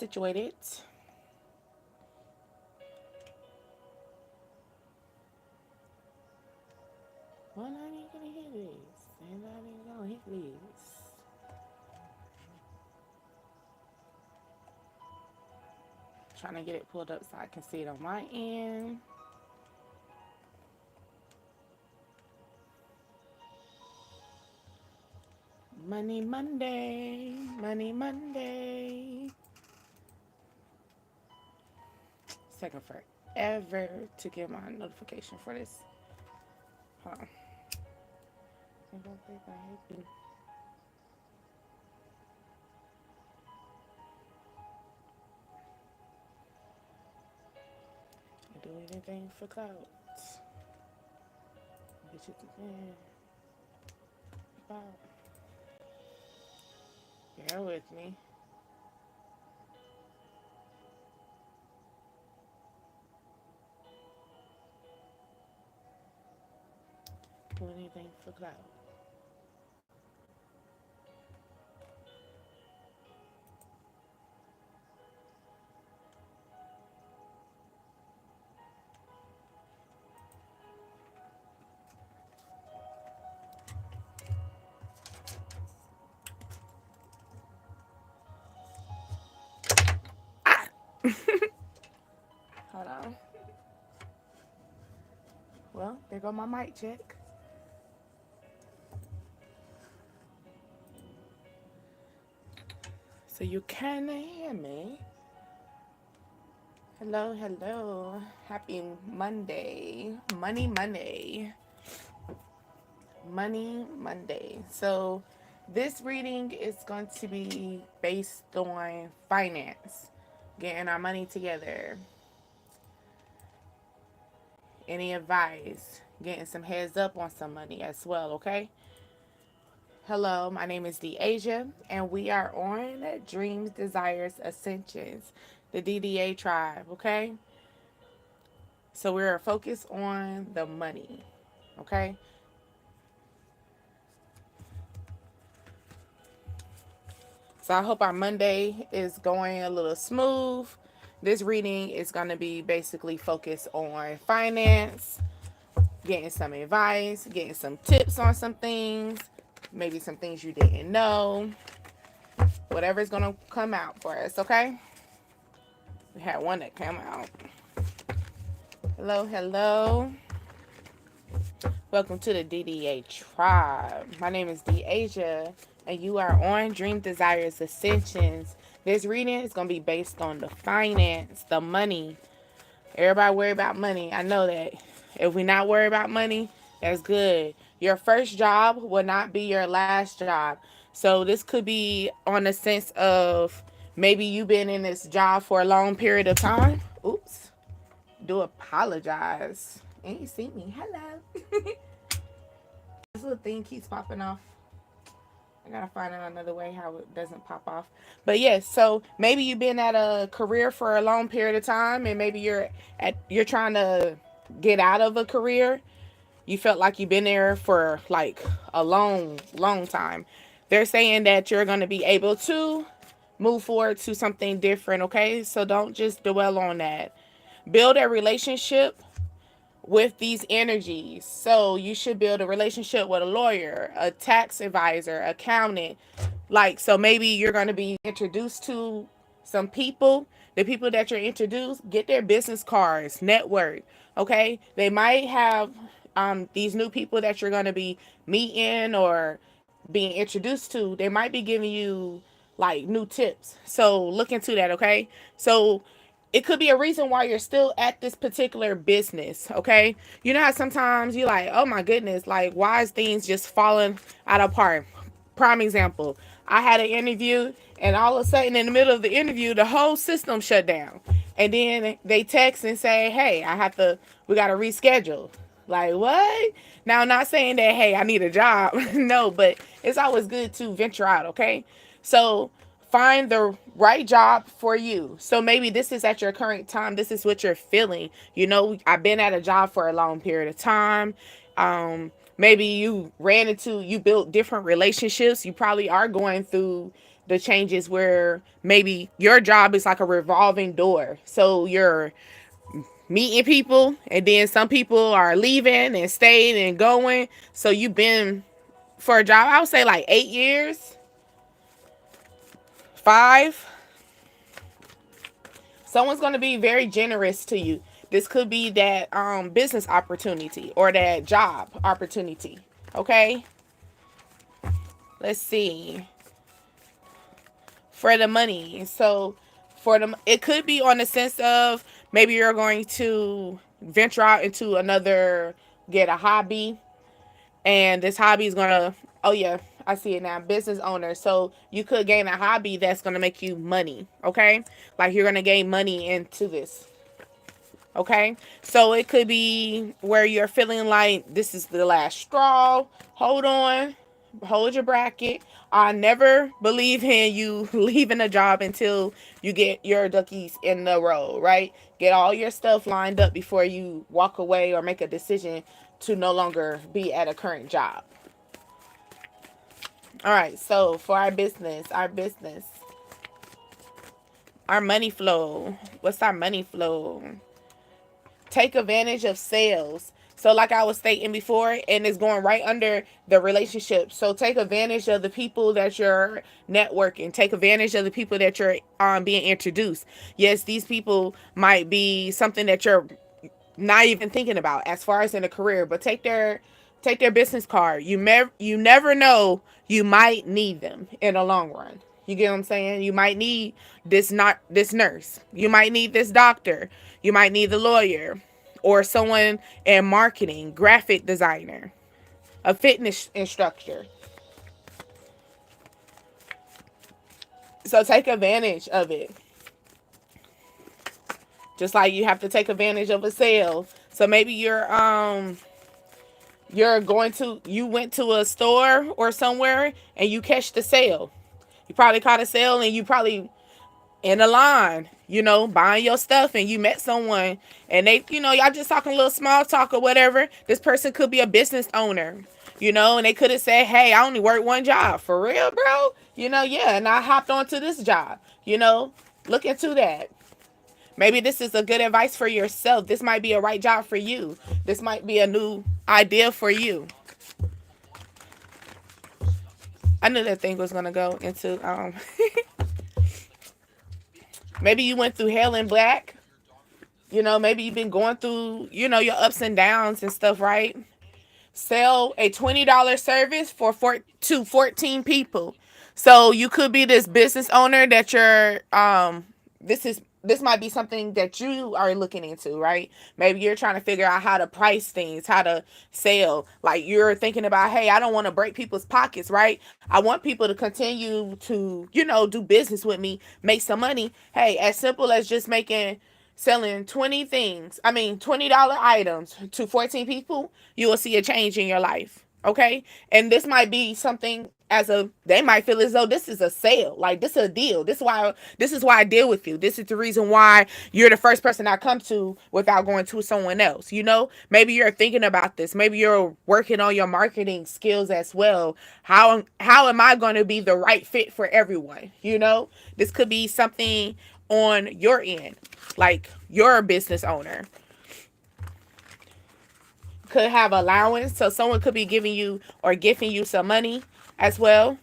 situated. Well, I ain't gonna hit this, and I ain't gonna hit this. Trying to get it pulled up so I can see it on my end. Money Monday, Money Monday. It's taking forever to get my notification for this. Hold on. Do anything for clout. Bitches, man. Bear with me. Do anything for clout. Hold on. Well, there go my mic check. So you can hear me. Hello, hello. Happy Monday. Money Monday. Money Monday. So this reading is going to be based on finance, getting our money together. Any advice, getting some heads up on some money as well, okay? Hello, my name is Deasia, and we are on Dreams, Desires, Ascensions, the DDA tribe, okay? So we're focused on the money, okay? So I hope our Monday is going a little smooth. This reading is going to be basically focused on finance, getting some advice, getting some tips on some things, maybe some things you didn't know. Whatever's going to come out for us, okay? We had one that came out. Hello, hello. Welcome to the DDA tribe. My name is Deasia, and you are on Dream Desires Ascensions. This reading is going to be based on the finance, the money. Everybody worry about money. I know that. If we not worry about money, that's good. Your first job will not be your last job. So this could be on the sense of maybe you've been in this job for a long period of time. Oops. Do apologize. And you see me. Hello. This little thing keeps popping off. I gotta find out another way how it doesn't pop off. But yes, so maybe you've been at a career for a long period of time, and maybe you're trying to get out of a career. You felt like you've been there for like a long time. They're saying that you're gonna be able to move forward to something different, okay? So don't just dwell on that. Build a relationship with these energies. So you should build a relationship with a lawyer, a tax advisor, accountant. Like, so maybe you're going to be introduced to some people. The people that you're introduced, get their business cards, network. Okay. They might have these new people that you're going to be meeting or being introduced to. They might be giving you like new tips. So look into that. Okay. So it could be a reason why you're still at this particular business, okay? You know how sometimes you're like, oh my goodness, like why is things just falling out of part? Prime example, I had an interview and all of a sudden in the middle of the interview, the whole system shut down. And then they text and say, hey, we got to reschedule. Like, what? Now, I'm not saying that, hey, I need a job. No, but it's always good to venture out, okay? So find the right job for you. So maybe this is at your current time. This is what you're feeling. You know, I've been at a job for a long period of time. Maybe you built different relationships. You probably are going through the changes where maybe your job is like a revolving door. So you're meeting people, and then some people are leaving and staying and going. So you've been for a job, I would say like 8 years, five. Someone's going to be very generous to you. This could be that business opportunity or that job opportunity. Okay. Let's see. For the money. So for them, it could be on the sense of maybe you're going to venture out into another, get a hobby, and this hobby is gonna, oh yeah, I see it now, business owner. So you could gain a hobby that's gonna make you money. Okay, like you're gonna gain money into this. Okay, so it could be where you're feeling like this is the last straw. Hold on, hold your bracket. I never believe in you leaving a job until you get your duckies in the row, right? Get all your stuff lined up before you walk away or make a decision to no longer be at a current job. All right, so for our money flow. What's our money flow? Take advantage of sales. So like I was stating before, and it's going right under the relationship. So take advantage of the people that you're networking. Take advantage of the people that you're being introduced. Yes, these people might be something that you're not even thinking about as far as in a career, but take their business card. You never know, you might need them in the long run. You get what I'm saying? You might need this nurse. You might need this doctor. You might need the lawyer or someone in marketing, graphic designer, a fitness instructor. So take advantage of it. Just like you have to take advantage of a sale. So maybe you went to a store or somewhere and you catch the sale. You probably caught a sale and you probably in a line, buying your stuff, and you met someone and they, y'all just talking a little small talk or whatever. This person could be a business owner, and they could have said, hey, I only work one job. For real, bro? Yeah, and I hopped onto this job. Look into that. Maybe this is a good advice for yourself. This might be a right job for you. This might be a new idea for you. I knew that thing was gonna go into maybe you went through hell and black. Maybe you've been going through, your ups and downs and stuff, right? Sell a $20 service to 14 people. So you could be this business owner that you're this might be something that you are looking into, right? Maybe you're trying to figure out how to price things, how to sell. Like you're thinking about, hey, I don't want to break people's pockets, right? I want people to continue to, do business with me, make some money. Hey, as simple as just selling 20 things, $20 items to 14 people, you will see a change in your life. Okay. And this might be something they might feel as though this is a sale, like this is a deal. This is why I deal with you. This is the reason why you're the first person I come to without going to someone else. Maybe you're thinking about this. Maybe you're working on your marketing skills as well. How am I going to be the right fit for everyone? This could be something on your end, like you're a business owner. Could have allowance, so someone could be giving you or gifting you some money as well.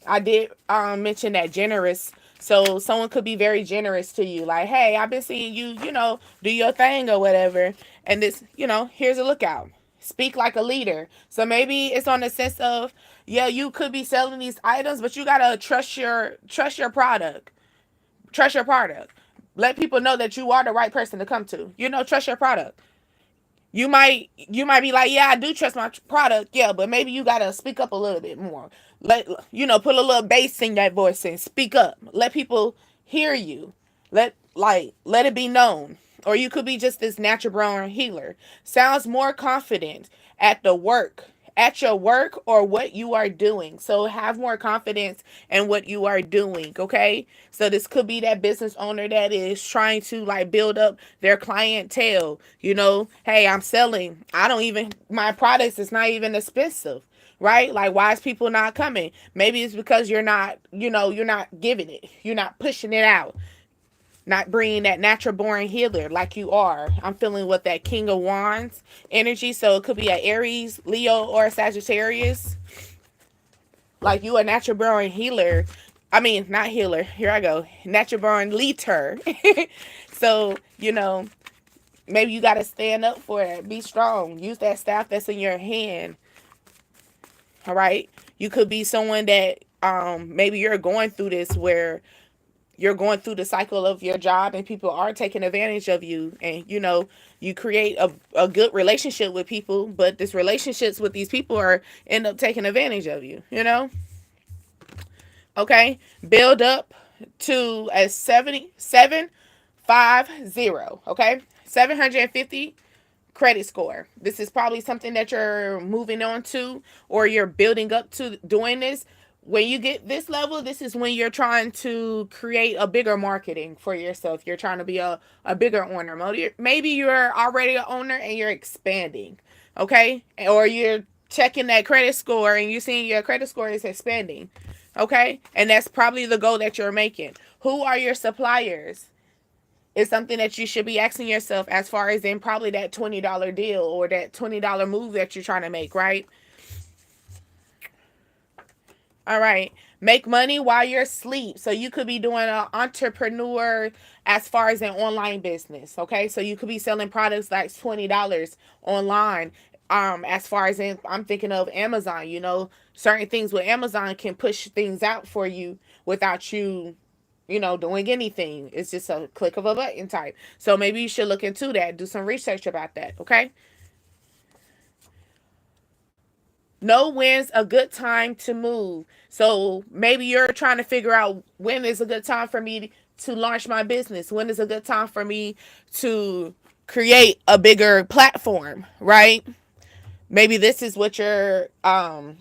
I did mention that generous, so someone could be very generous to you, like, hey, I've been seeing you, do your thing or whatever, and this, here's a lookout. Speak like a leader. So maybe it's on the sense of, yeah, you could be selling these items, but you gotta trust your product. Trust your product. Let people know that you are the right person to come to. Trust your product. You might be like, yeah, I do trust my product, yeah, but maybe you gotta speak up a little bit more. Put a little bass in that voice and speak up. Let people hear you. Let it be known. Or you could be just this natural born healer. Sounds more confident at your work or what you are doing. So have more confidence in what you are doing, okay? So this could be that business owner that is trying to build up their clientele. Hey, I'm selling. My products is not even expensive. right? Like, why is people not coming? Maybe it's because you're not, you're not giving it. You're not pushing it out. Not bringing that natural born healer like you are. I'm feeling with that King of Wands energy. So it could be an Aries, Leo, or a Sagittarius. Like, you a natural born healer. I mean, not healer. Here I go. Natural born leader. So, maybe you got to stand up for it. Be strong. Use that staff that's in your hand. All right. You could be someone that maybe you're going through this where you're going through the cycle of your job and people are taking advantage of you, and you create a good relationship with people, but this relationships with these people are end up taking advantage of you. Okay. Build up to a 7750. Okay. 750 credit score. This is probably something that you're moving on to, or you're building up to doing this. When you get this level, this is when you're trying to create a bigger marketing for yourself. You're trying to be a bigger owner. Maybe you're already an owner and you're expanding. Okay. Or you're checking that credit score and you're seeing your credit score is expanding. Okay. And that's probably the goal that you're making. Who are your suppliers? Is something that you should be asking yourself, as far as in probably that $20 deal or that $20 move that you're trying to make, right? All right. Make money while you're asleep. So you could be doing an entrepreneur as far as an online business. Okay. So you could be selling products like $20 online. As far as I'm thinking of Amazon, certain things with Amazon can push things out for you without you doing anything. It's just a click of a button type. So maybe you should look into that. Do some research about that. Okay. Know when's a good time to move. So maybe you're trying to figure out when is a good time for me to launch my business. When is a good time for me to create a bigger platform, right? Maybe this is what you're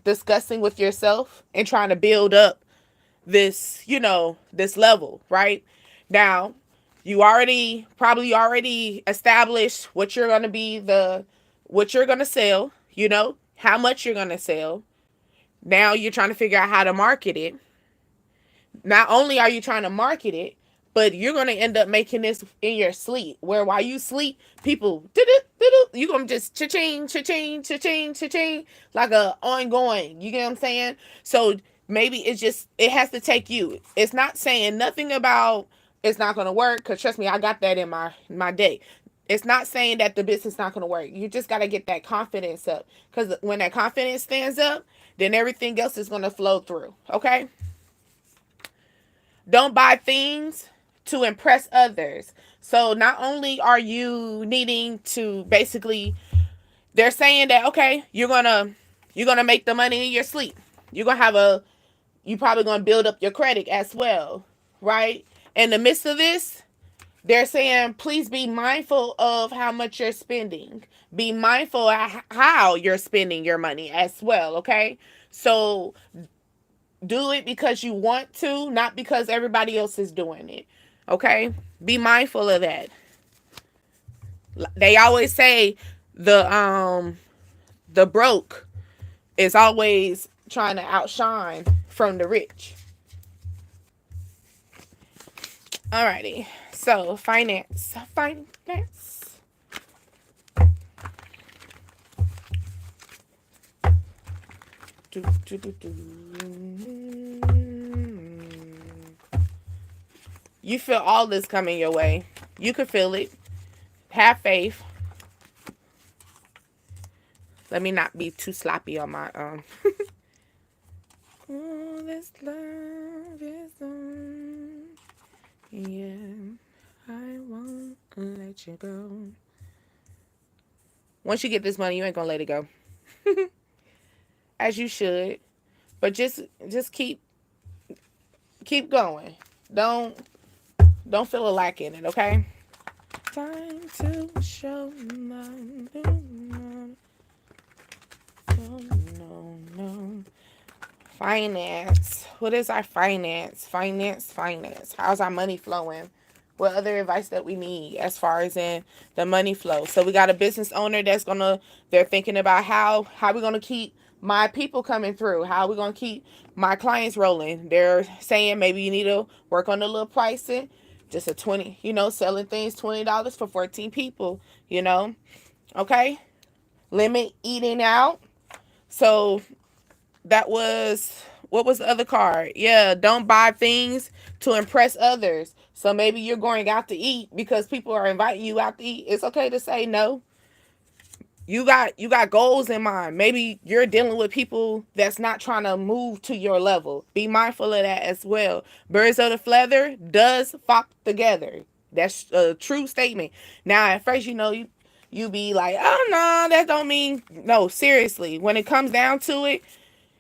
discussing with yourself and trying to build up this level, right? Now, you already established what you're going to what you're going to sell, how much you're going to sell. Now you're trying to figure out how to market it. Not only are you trying to market it, but you're going to end up making this in your sleep, where while you sleep, people, you're going to just cha-ching, cha-ching, cha-ching, cha-ching, like a ongoing, you get what I'm saying? So maybe it has to take you. It's not saying nothing about it's not going to work, because trust me, I got that in my day. It's not saying that the business not going to work. You just got to get that confidence up, because when that confidence stands up, then everything else is going to flow through. Okay. Don't buy things to impress others. So not only are you needing to basically, they're saying that, okay, you're gonna make the money in your sleep. You probably gonna build up your credit as well, right? In the midst of this, they're saying, please be mindful of how much you're spending. Be mindful of how you're spending your money as well, okay? So do it because you want to, not because everybody else is doing it. Okay? Be mindful of that. They always say the broke is always trying to outshine from the rich. Alrighty. So, finance. You feel all this coming your way. You can feel it. Have faith. Let me not be too sloppy on my Oh, this love is on. Yeah, I won't let you go. Once you get this money, you ain't gonna let it go. As you should. But just keep going. Don't feel a lack in it, okay? Time to show my no. Finance. What is our finance? Finance. How's our money flowing? What other advice that we need as far as in the money flow? So we got a business owner they're thinking about how we're gonna keep my people coming through? How are we gonna keep my clients rolling? They're saying maybe you need to work on the little pricing. Just a 20, selling things $20 for 14 people, Okay. Limit eating out. So that was, what was the other card? Yeah, don't buy things to impress others. So maybe you're going out to eat because people are inviting you out to eat. It's okay to say no. You got goals in mind. Maybe you're dealing with people that's not trying to move to your level. Be mindful of that as well. Birds of the feather does flock together. That's a true statement. Now, at first, you be like, oh no, that don't mean no. Seriously, when it comes down to it,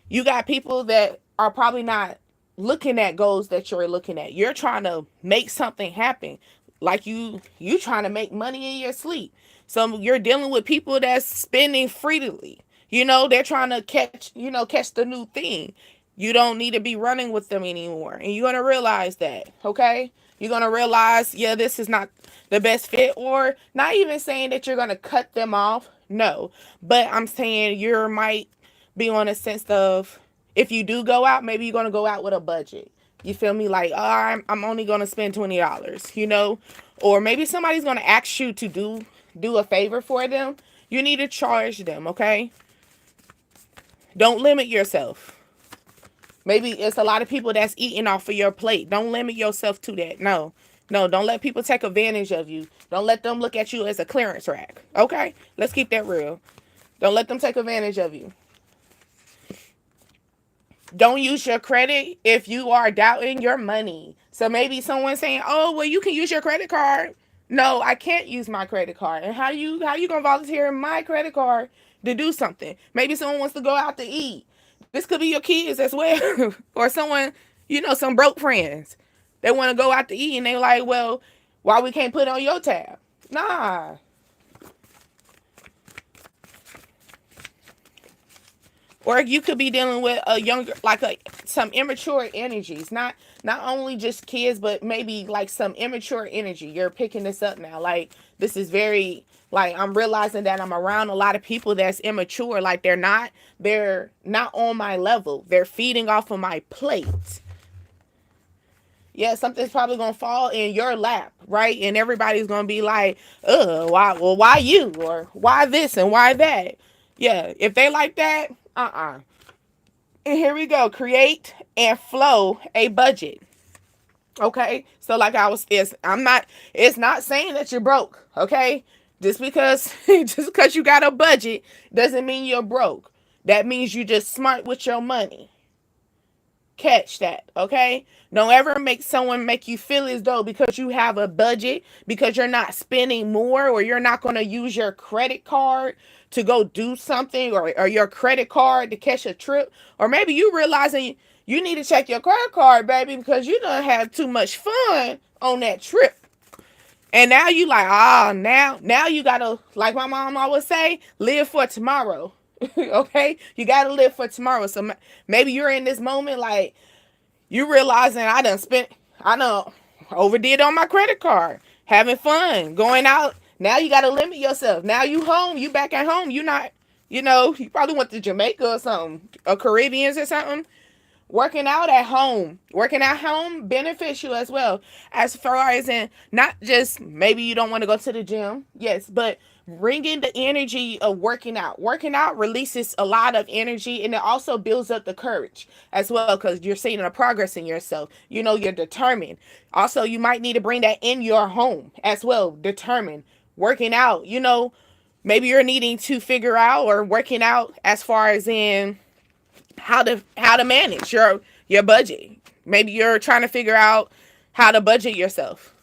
you got people that are probably not looking at goals that you're looking at. You're trying to make something happen. Like you trying to make money in your sleep. So you're dealing with people that's spending freely. They're trying to catch the new thing. You don't need to be running with them anymore. And you're gonna realize that, okay? You're gonna realize, yeah, this is not the best fit, or not even saying that you're gonna cut them off. No. But I'm saying you might be on a sense of, if you do go out, maybe you're gonna go out with a budget. You feel me? Like, oh, I'm only gonna spend $20, or maybe somebody's gonna ask you to do a favor for them. You need to charge them, okay? Don't limit yourself. Maybe it's a lot of people that's eating off of your plate. Don't limit yourself to that. No. No, don't let people take advantage of you. Don't let them look at you as a clearance rack. Okay? Let's keep that real. Don't let them take advantage of you. Don't use your credit if you are doubting your money. So maybe someone's saying, "Oh, well, you can use your credit card." No, I can't use my credit card. And how you gonna volunteer my credit card to do something? Maybe someone wants to go out to eat. This could be your kids as well, or someone, some broke friends. They want to go out to eat, and they like, well, why we can't put it on your tab? Nah. Or you could be dealing with a younger, like some immature energies, not only just kids, but maybe like some immature energy. You're picking this up now. Like, this is very, like, I'm realizing that I'm around a lot of people that's immature. Like, they're not on my level. They're feeding off of my plate. Yeah, something's probably gonna fall in your lap, right? And everybody's gonna be like, why, well, why you? Or why this and why that? Yeah, if they like that, And here we go. Create and flow a budget. Okay? So like it's not saying that you're broke, okay? Just because you got a budget doesn't mean you're broke. That means you just smart with your money. Catch that, okay? Don't ever make someone make you feel as though because you have a budget, because you're not spending more, or you're not going to use your credit card to go do something, or your credit card to catch a trip, or maybe you realizing you need to check your credit card, baby, because you don't have too much fun on that trip. And now you like, now you gotta, like my mom always say, live for tomorrow. Okay, you gotta live for tomorrow. So maybe you're in this moment like you realizing I done overdid on my credit card, having fun, going out. Now you gotta limit yourself. Now you home, you back at home. You not, you probably went to Jamaica or something, or Caribbeans or something. Working at home benefits you as well, as far as in not just maybe you don't want to go to the gym, yes, but bringing the energy of working out releases a lot of energy, and it also builds up the courage as well, because you're seeing a progress in yourself. You're determined. Also, you might need to bring that in your home as well. Determined. Working out, maybe you're needing to figure out, or working out as far as in how to manage your budget. Maybe you're trying to figure out how to budget yourself.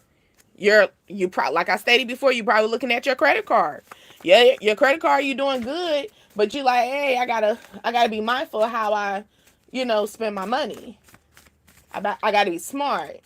You probably, like I stated before, you probably looking at your credit card. Yeah, your credit card, you doing good, but you like, hey, I gotta be mindful of how I, spend my money. I gotta be smart.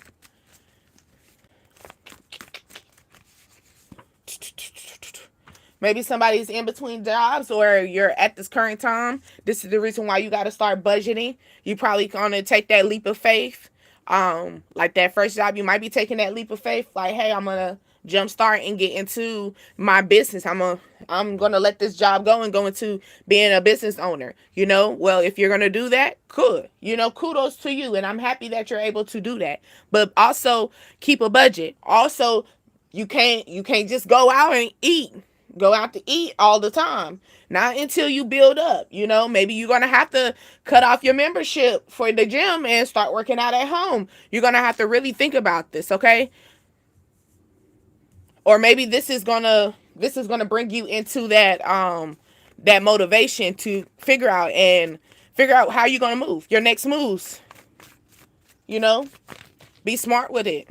Maybe somebody's in between jobs, or you're at this current time. This is the reason why you got to start budgeting. You probably gonna take that leap of faith. Like that first job, you might be taking that leap of faith. Like, hey, I'm gonna jumpstart and get into my business. I'm gonna let this job go and go into being a business owner. Well, if you're gonna do that, good. Kudos to you, and I'm happy that you're able to do that. But also keep a budget. Also, you can't just go out and eat. Go out to eat all the time. Not until you build up. Maybe you're gonna have to cut off your membership for the gym and start working out at home. You're gonna have to really think about this, okay? Or maybe this is gonna bring you into that motivation to figure out how you're gonna move. Your next moves. You know, be smart with it.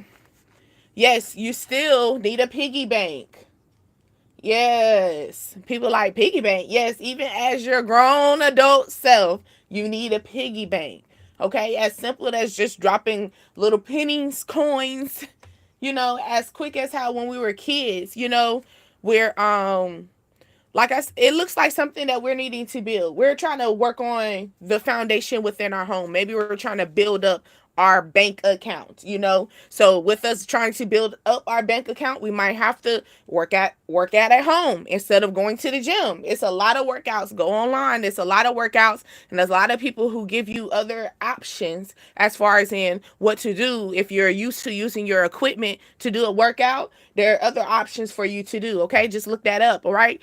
Yes, you still need a piggy bank. Yes, people like piggy bank. Yes, even as your grown adult self, you need a piggy bank. Okay, as simple as just dropping little pennies, coins, as quick as how when we were kids, we're it looks like something that we're needing to build. We're trying to work on the foundation within our home. Maybe we're trying to build up our bank account. So with us trying to build up our bank account, we might have to work at home instead of going to the gym. It's a lot of workouts. Go online. It's a lot of workouts, and there's a lot of people who give you other options as far as in what to do. If you're used to using your equipment to do a workout, there are other options for you to do. Okay, just look that up. All right.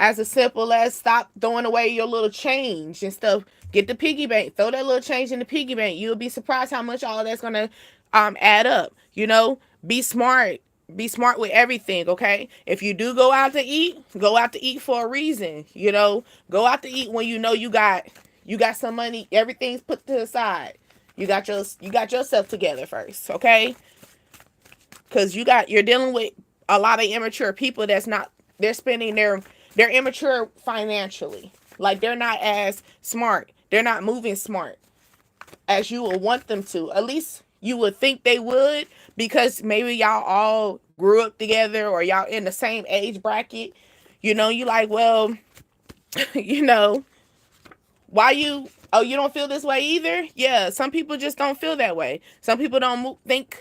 As simple as stop throwing away your little change and stuff. Get the piggy bank. Throw that little change in the piggy bank. You'll be surprised how much all that's gonna add up. Be smart. Be smart with everything, okay? If you do go out to eat for a reason. Go out to eat when you got some money. Everything's put to the side. You got yourself together first, okay? Because you're dealing with a lot of immature people they're spending they're immature financially. Like they're not as smart. They're not moving smart as you would want them to. At least you would think they would, because maybe y'all all grew up together or y'all in the same age bracket. You like, well, you know, why you don't feel this way either? Yeah, some people just don't feel that way. Some people don't think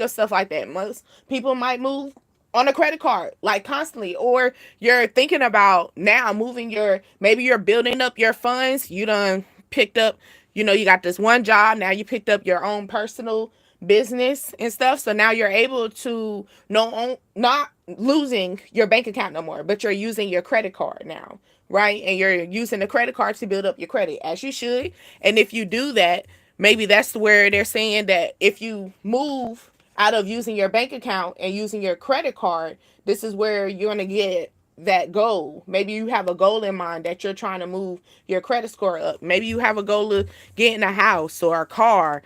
of stuff like that. Most people might move on a credit card like constantly, or you're thinking about now moving maybe you're building up your funds. You done picked up, you got this one job. Now you picked up your own personal business and stuff. So now you're able to not losing your bank account no more, but you're using your credit card now, right? And you're using the credit card to build up your credit, as you should. And if you do that, maybe that's where they're saying that if you move out of using your bank account and using your credit card, this is where you're going to get that goal. Maybe you have a goal in mind that you're trying to move your credit score up. Maybe you have a goal of getting a house or a car,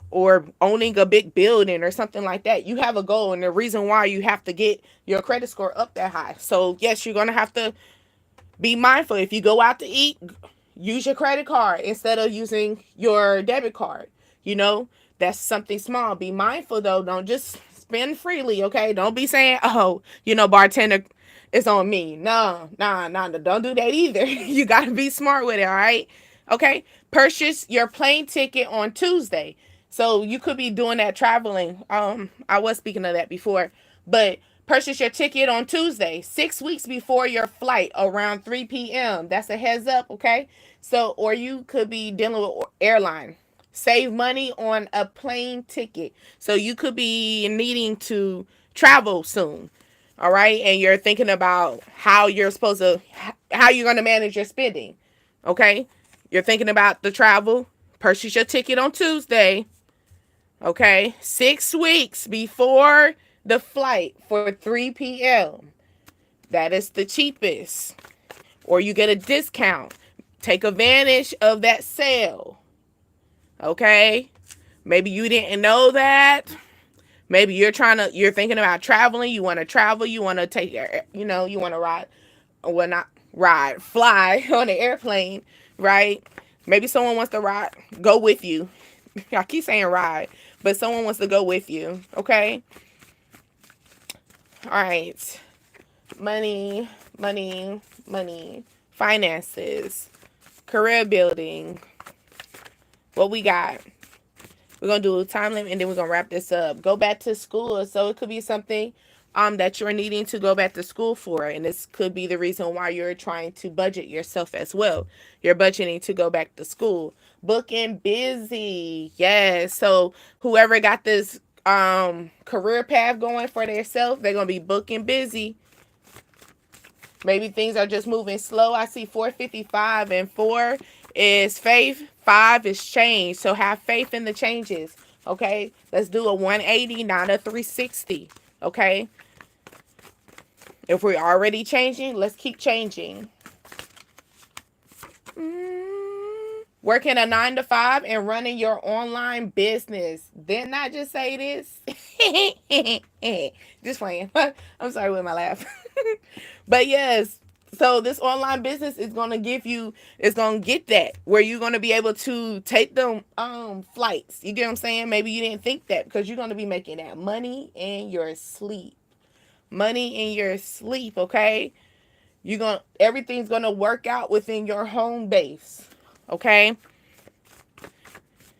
or owning a big building or something like that. You have a goal, and the reason why you have to get your credit score up that high. So yes, you're going to have to be mindful. If you go out to eat, use your credit card instead of using your debit card. That's something small. Be mindful though. Don't just spend freely, okay? Don't be saying, oh, bartender, it's on me. No, nah, don't do that either. You got to be smart with it, all right? Okay? Purchase your plane ticket on Tuesday. So you could be doing that traveling. I was speaking of that before, but purchase your ticket on Tuesday, 6 weeks before your flight, around 3 p.m. That's a heads up, okay? So, or you could be dealing with airline. Save money on a plane ticket. So you could be needing to travel soon. All right. And you're thinking about how you're going to manage your spending. Okay. You're thinking about the travel. Purchase your ticket on Tuesday. Okay. 6 weeks before the flight for 3 p.m. That is the cheapest. Or you get a discount. Take advantage of that sale. Okay. Maybe you didn't know that. Maybe you're thinking about traveling. You want to travel. You want to take, you want to ride, well, not ride, fly on an airplane, right? Maybe someone wants to go with you. I keep saying ride, but someone wants to go with you. Okay. All right. Money, finances, career building. What we got? We're gonna do a time limit, and then we're gonna wrap this up. Go back to school. So it could be something that you're needing to go back to school for, and this could be the reason why you're trying to budget yourself as well. You're budgeting to go back to school. Booking busy. Yes. So whoever got this career path going for themselves, they're gonna be booking busy. Maybe things are just moving slow. I see 455, and 4 is faith, 5 is change. So have faith in the changes. Okay, let's do a 180, not a 360. Okay, if we're already changing, let's keep changing. Working a 9 to 5 and running your online business. Didn't I just say this? Just playing. I'm sorry with my laugh. But yes, so this online business is going to give you, it's going to get that where you're going to be able to take them flights. You get what I'm saying? Maybe you didn't think that, because you're going to be making that money in your sleep. Money in your sleep, okay? Everything's going to work out within your home base. Okay?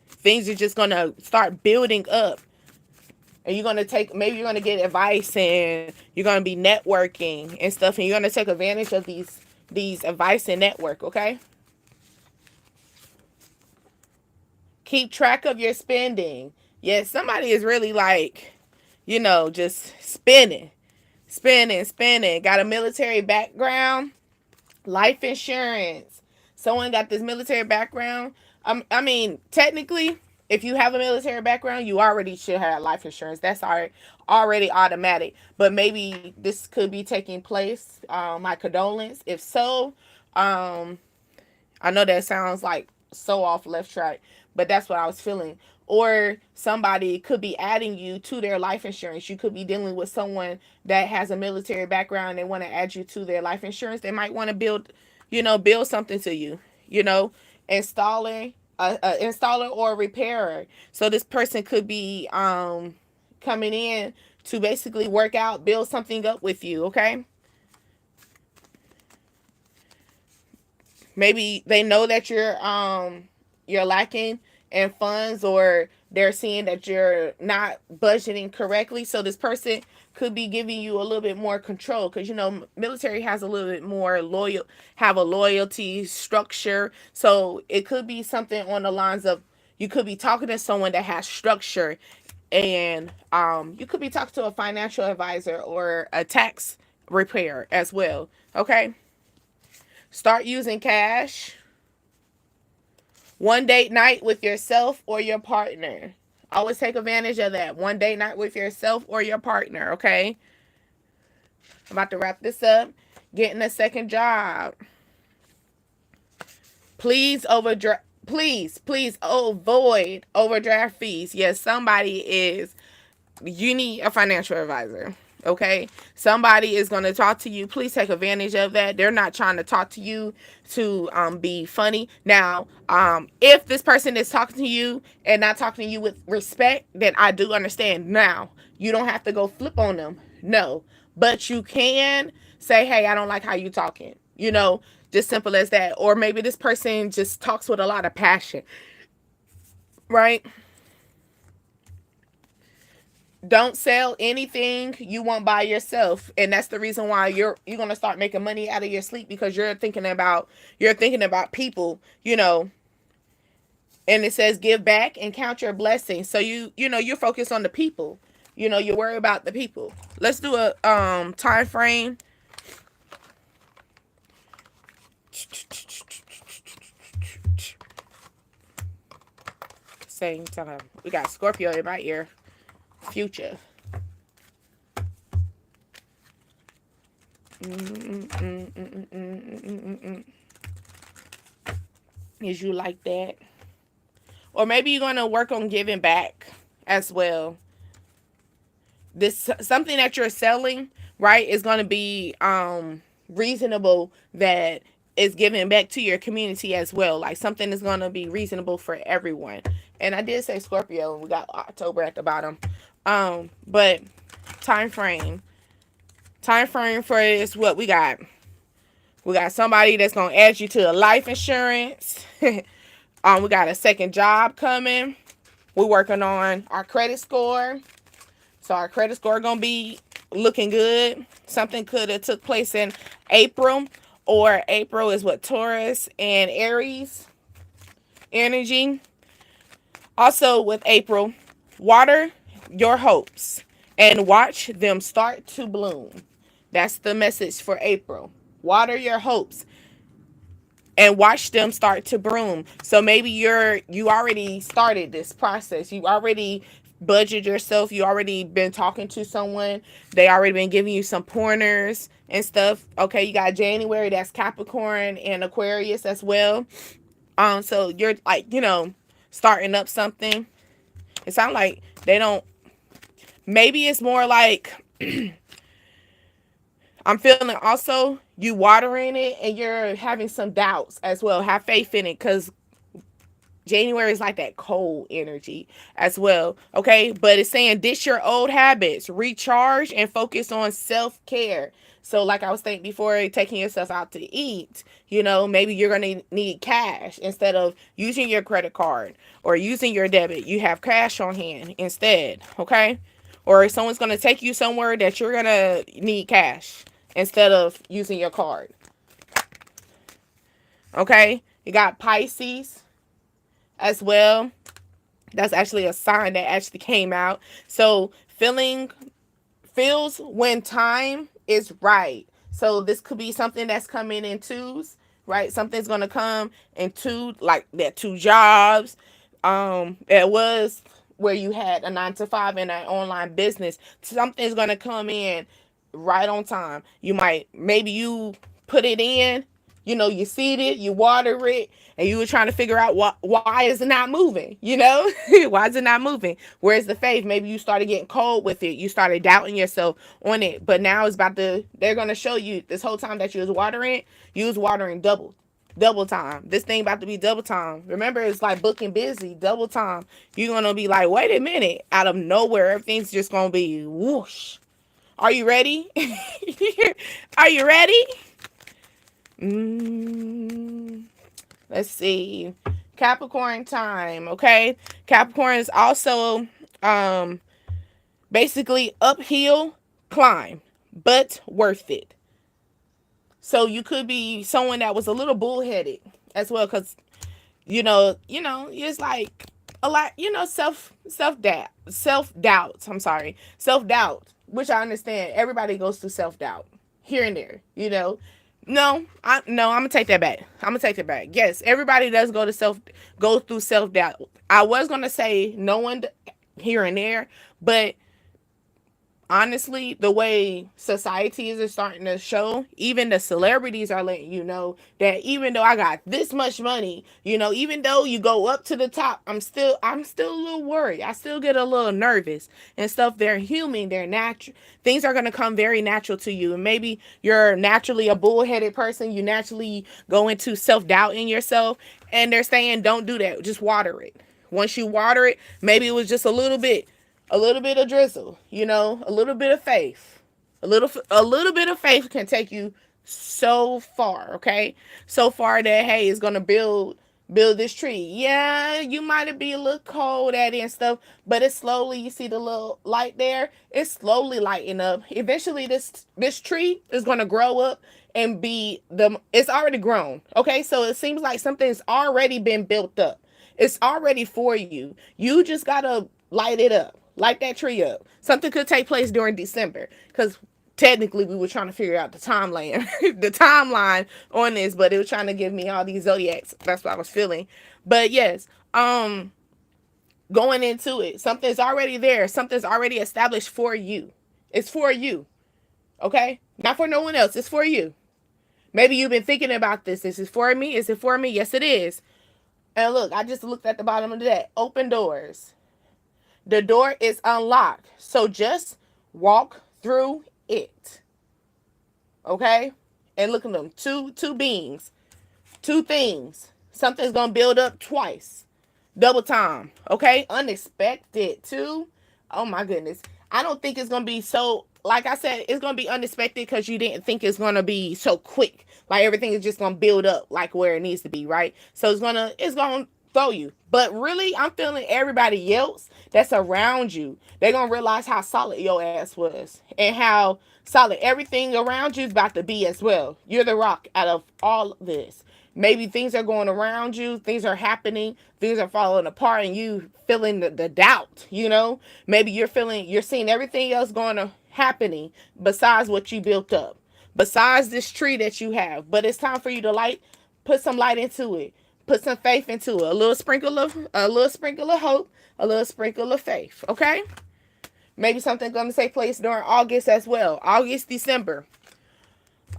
Things are just going to start building up. And maybe you're going to get advice, and you're going to be networking and stuff, and you're going to take advantage of these advice and network, okay? Keep track of your spending. Yes, somebody is really like, just spending. Got a military background, life insurance. Someone got this military background. I mean, technically, if you have a military background, you already should have life insurance. That's already automatic. But maybe this could be taking place. My condolence. If so, I know that sounds like so off left track, but that's what I was feeling. Or somebody could be adding you to their life insurance. You could be dealing with someone that has a military background. They want to add you to their life insurance. They might want to build something to you, installing installer or a repairer. So this person could be coming in to basically work out, build something up with you, okay? Maybe they know that you're lacking in funds, or they're seeing that you're not budgeting correctly. So this person could be giving you a little bit more control, because military has a little bit more have a loyalty structure. So it could be something on the lines of, you could be talking to someone that has structure, and you could be talking to a financial advisor or a tax repair as well. Okay. Start using cash. One date night with yourself or your partner. Always take advantage of that. One date night with yourself or your partner, okay? I'm about to wrap this up. Getting a second job. Please avoid overdraft fees. Yes, you need a financial advisor. Okay, somebody is going to talk to you. Please take advantage of that. They're not trying to talk to you to be funny. Now, if this person is talking to you and not talking to you with respect, then I do understand. Now, you don't have to go flip on them. No, but you can say, hey, I don't like how you talking. Just simple as that. Or maybe this person just talks with a lot of passion, right? Don't sell anything you want by yourself, and that's the reason why you're going to start making money out of your sleep, because you're thinking about people, and it says give back and count your blessings. So you're focused on the people. You worry about the people. Let's do a time frame. Same time. We got Scorpio in my ear. Future. Is you like that? Or maybe you're going to work on giving back as well. This something that you're selling, right, is going to be reasonable, that is giving back to your community as well. Like something is going to be reasonable for everyone. And I did say Scorpio, and we got October at the bottom. But time frame for it is what we got. We got somebody that's going to add you to the life insurance. We got a second job coming. We're working on our credit score. So our credit score gonna be looking good. Something could have took place in April, or April is what, Taurus and Aries energy. Also with April, water your hopes and watch them start to bloom. That's the message for April. Water your hopes and watch them start to bloom. So maybe you already started this process. You already budget yourself. You already been talking to someone. They already been giving you some pointers and stuff. Okay, you got January, that's Capricorn and Aquarius as well. So you're like, starting up something. It sounds like they don't, maybe it's more like I'm feeling also you watering it and you're having some doubts as well. Have faith in it, because January is like that cold energy as well. Okay. But it's saying ditch your old habits, recharge, and focus on self care. So, like I was saying before, taking yourself out to eat, maybe you're going to need cash instead of using your credit card or using your debit. You have cash on hand instead. Okay. Or if someone's going to take you somewhere that you're going to need cash instead of using your card. Okay. You got Pisces as well. That's actually a sign that actually came out. So feels when time is right. So this could be something that's coming in twos, right? Something's gonna come in two, like that, two jobs. It was where you had a 9 to 5 in an online business. Something's gonna come in right on time. Maybe you put it in, you seed it, you water it, and you were trying to figure out why is it not moving, why is it not moving? Where's the faith? Maybe you started getting cold with it. You started doubting yourself on it, but now they're going to show you this whole time that you was watering double time. This thing about to be double time. Remember, it's like booking busy, double time. You're going to be like, wait a minute, out of nowhere, everything's just going to be whoosh. Are you ready? Are you ready? Let's see. Capricorn time, okay? Capricorn is also basically uphill climb, but worth it. So you could be someone that was a little bullheaded as well, because it's like a lot, self doubt. I'm sorry, self doubt, which I understand. Everybody goes through self doubt here and there, No, I'm gonna take that back. Yes, everybody does go through self doubt. I was gonna say no one here and there, but honestly, the way society is starting to show, even the celebrities are letting you know that even though I got this much money, even though you go up to the top, I'm still a little worried. I still get a little nervous and stuff. They're human, they're natural. Things are gonna come very natural to you. And maybe you're naturally a bullheaded person, you naturally go into self-doubt in yourself, and they're saying don't do that. Just water it. Once you water it, maybe it was just a little bit of drizzle, a little bit of faith. A little bit of faith can take you so far, okay? So far that, hey, it's going to build this tree. Yeah, you might be a little cold at it and stuff, but it's slowly, you see the little light there? It's slowly lighting up. Eventually this tree is going to grow up and it's already grown, okay? So it seems like something's already been built up. It's already for you. You just got to light it up. Light that tree up. Something could take place during December, because technically we were trying to figure out the timeline, the timeline on this, but it was trying to give me all these zodiacs. That's what I was feeling. But yes, going into it, something's already there. Something's already established for you. It's for you. Okay? Not for no one else. It's for you. Maybe you've been thinking about this. This is for me. Is it for me? Yes, it is. And look, I just looked at the bottom of that. Open doors. The door is unlocked. So just walk through it. Okay? And look at them. Two beings. Two things. Something's going to build up twice. Double time. Okay? Unexpected too. Oh my goodness. I don't think it's going to be so, like I said, it's going to be unexpected because you didn't think it's going to be so quick. Like everything is just going to build up like where it needs to be, right? So it's going to throw you. But really, I'm feeling everybody else that's around you. They're gonna realize how solid your ass was and how solid everything around you is about to be as well. You're the rock out of all of this. Maybe things are going around you, things are happening, things are falling apart, and you feeling the doubt, you know? Maybe you're seeing everything else going to happening besides what you built up, besides this tree that you have. But it's time for you to put some light into it. Put some faith into it. A little sprinkle of hope, a little sprinkle of faith. Okay? Maybe something gonna take place during August as well. August, December.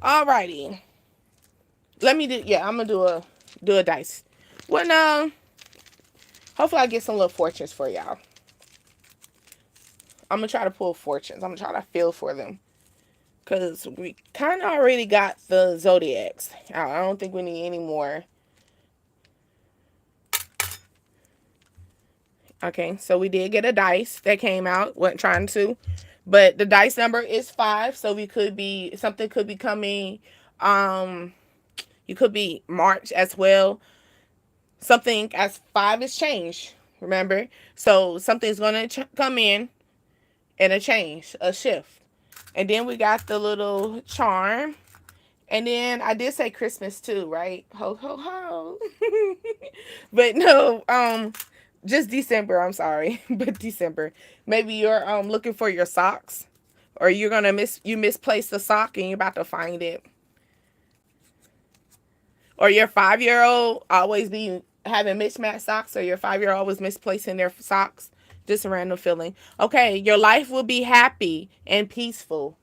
Alrighty. Let me do I'm gonna do a dice. Well no. Hopefully I get some little fortunes for y'all. I'm gonna try to pull fortunes. I'm gonna try to feel for them. Cause we kinda already got the zodiacs. I don't think we need any more. Okay, so we did get a dice that came out. Wasn't trying to, but the dice number is 5. So we could be something could be coming. You could be March as well. Something as 5 is change. Remember, so something's gonna come in and a change, a shift, and then we got the little charm. And then I did say Christmas too, right? Ho ho ho. But no, just December, I'm sorry. But December. Maybe you're looking for your socks. Or you're gonna misplaced the sock and you're about to find it. Or your 5-year-old always be having mismatched socks, or your 5-year-old always misplacing their socks. Just a random feeling. Okay, your life will be happy and peaceful.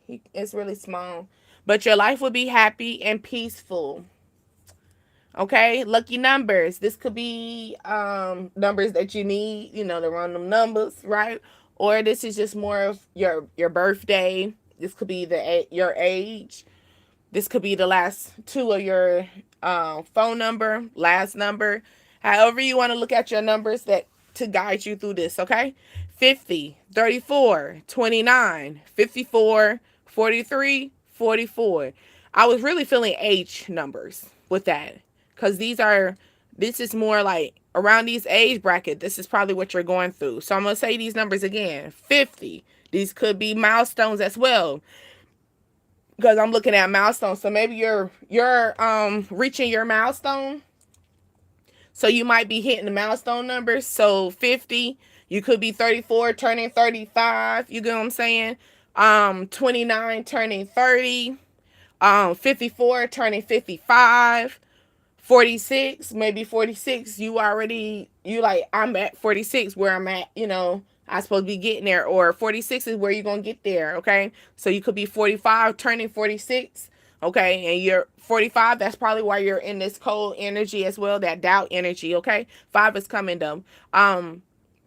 It's really small. But your life will be happy and peaceful. Okay, lucky numbers. This could be numbers that you need, to run them numbers, right? Or this is just more of your birthday. This could be your age. This could be the last 2 of your phone number, last number. However you want to look at your numbers that to guide you through this, okay? 50, 34, 29, 54, 43, 44. I was really feeling age numbers with that. Because this is more like around these age bracket, this is probably what you're going through. So I'm going to say these numbers again. 50. These could be milestones as well. Because I'm looking at milestones. So maybe you're reaching your milestone. So you might be hitting the milestone numbers. So 50, you could be 34 turning 35. You get what I'm saying? 29 turning 30. 54 turning 55. 46, maybe 46, you like, I'm at 46 where I'm at, I supposed to be getting there, or 46 is where you're going to get there, okay? So you could be 45 turning 46, okay? And you're 45, that's probably why you're in this cold energy as well, that doubt energy, okay? 5 is coming them.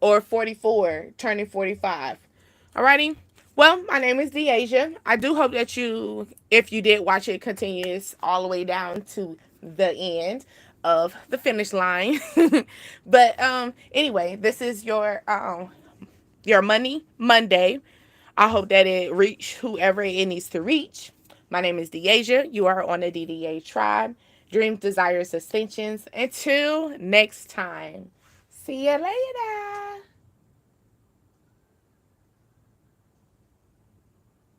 Or 44 turning 45. Alrighty? Well, my name is Deasia. I do hope that if you did watch it, continues all the way down to the end of the finish line. But anyway, this is your Money Monday. I hope that it reach whoever it needs to reach. My name is Deasia. You are on the DDA Tribe. Dreams, desires, ascensions. Until next time. See you later.